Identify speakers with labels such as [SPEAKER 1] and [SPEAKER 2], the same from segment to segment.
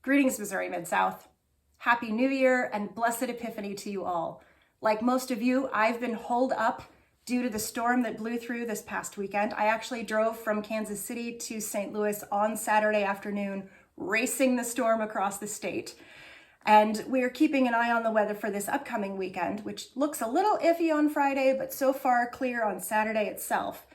[SPEAKER 1] Greetings, Missouri Mid-South. Happy New Year and blessed Epiphany to you all. Like most of you, I've been holed up due to the storm that blew through this past weekend. I actually drove from Kansas City to St. Louis on Saturday afternoon, racing the storm across the state. And we're keeping an eye on the weather for this upcoming weekend, which looks a little iffy on Friday, but so far clear on Saturday itself.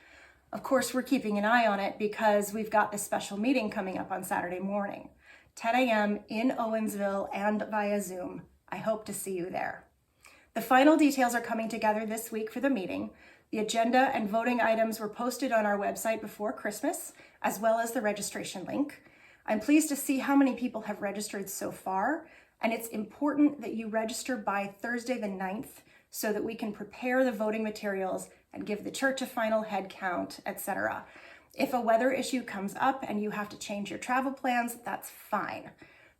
[SPEAKER 1] Of course, we're keeping an eye on it because we've got this special meeting coming up on Saturday morning, 10 a.m. in Owensville and via Zoom. I hope to see you there. The final details are coming together this week for the meeting. The agenda and voting items were posted on our website before Christmas, as well as the registration link. I'm pleased to see how many people have registered so far, and it's important that you register by Thursday the 9th so that we can prepare the voting materials and give the church a final head count, etc. If a weather issue comes up and you have to change your travel plans, that's fine.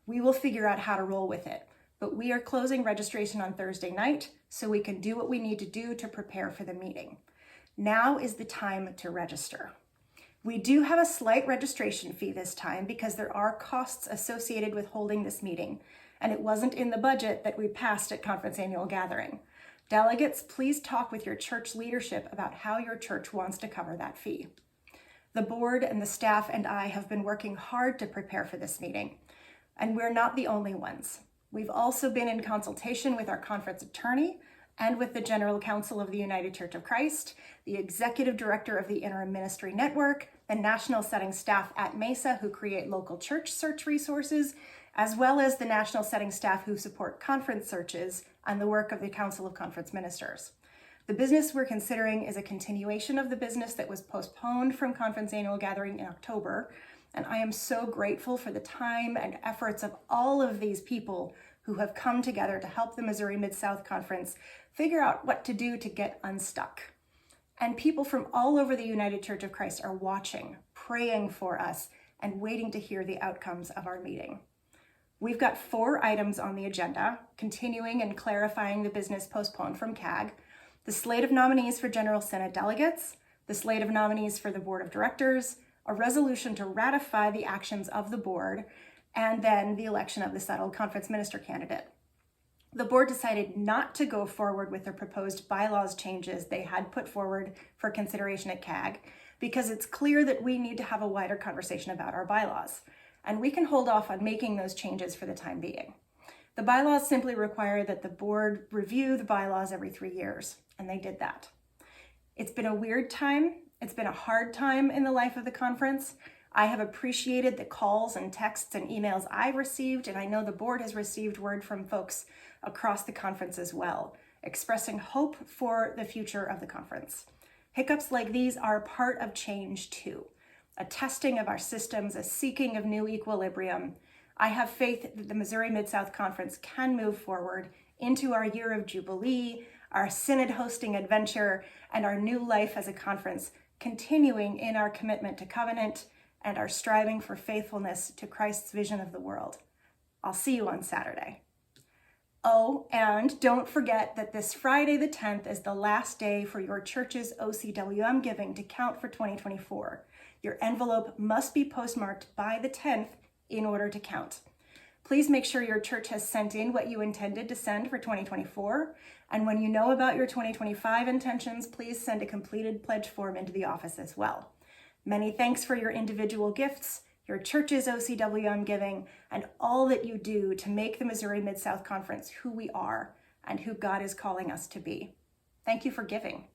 [SPEAKER 1] We will figure out how to roll with it. But we are closing registration on Thursday night so we can do what we need to do to prepare for the meeting. Now is the time to register. We do have a slight registration fee this time because there are costs associated with holding this meeting, and it wasn't in the budget that we passed at Conference Annual Gathering. Delegates, please talk with your church leadership about how your church wants to cover that fee. The board and the staff and I have been working hard to prepare for this meeting, and we're not the only ones. We've also been in consultation with our conference attorney and with the General Council of the United Church of Christ, the Executive Director of the Interim Ministry Network, the National Setting Staff at Mesa who create local church search resources, as well as the National Setting Staff who support conference searches and the work of the Council of Conference Ministers. The business we're considering is a continuation of the business that was postponed from Conference Annual Gathering in October, and I am so grateful for the time and efforts of all of these people who have come together to help the Missouri Mid-South Conference figure out what to do to get unstuck. And people from all over the United Church of Christ are watching, praying for us, and waiting to hear the outcomes of our meeting. We've got 4 items on the agenda, continuing and clarifying the business postponed from CAG, the slate of nominees for General Synod delegates, the slate of nominees for the Board of Directors, a resolution to ratify the actions of the board, and then the election of the settled conference minister candidate. The board decided not to go forward with the proposed bylaws changes they had put forward for consideration at CAG because it's clear that we need to have a wider conversation about our bylaws, and we can hold off on making those changes for the time being. The bylaws simply require that the board review the bylaws every 3 years, and they did that. It's been a weird time. It's been a hard time in the life of the conference. I have appreciated the calls and texts and emails I've received, and I know the board has received word from folks across the conference as well, expressing hope for the future of the conference. Hiccups like these are part of change too, a testing of our systems, a seeking of new equilibrium. I have faith that the Missouri Mid-South Conference can move forward into our year of Jubilee, our synod hosting adventure, and our new life as a conference, continuing in our commitment to covenant and our striving for faithfulness to Christ's vision of the world. I'll see you on Saturday. Oh, and don't forget that this Friday the 10th is the last day for your church's OCWM giving to count for 2024. Your envelope must be postmarked by the 10th in order to count. Please make sure your church has sent in what you intended to send for 2024. And when you know about your 2025 intentions, please send a completed pledge form into the office as well. Many thanks for your individual gifts, your church's OCWM giving, and all that you do to make the Missouri Mid-South Conference who we are and who God is calling us to be. Thank you for giving.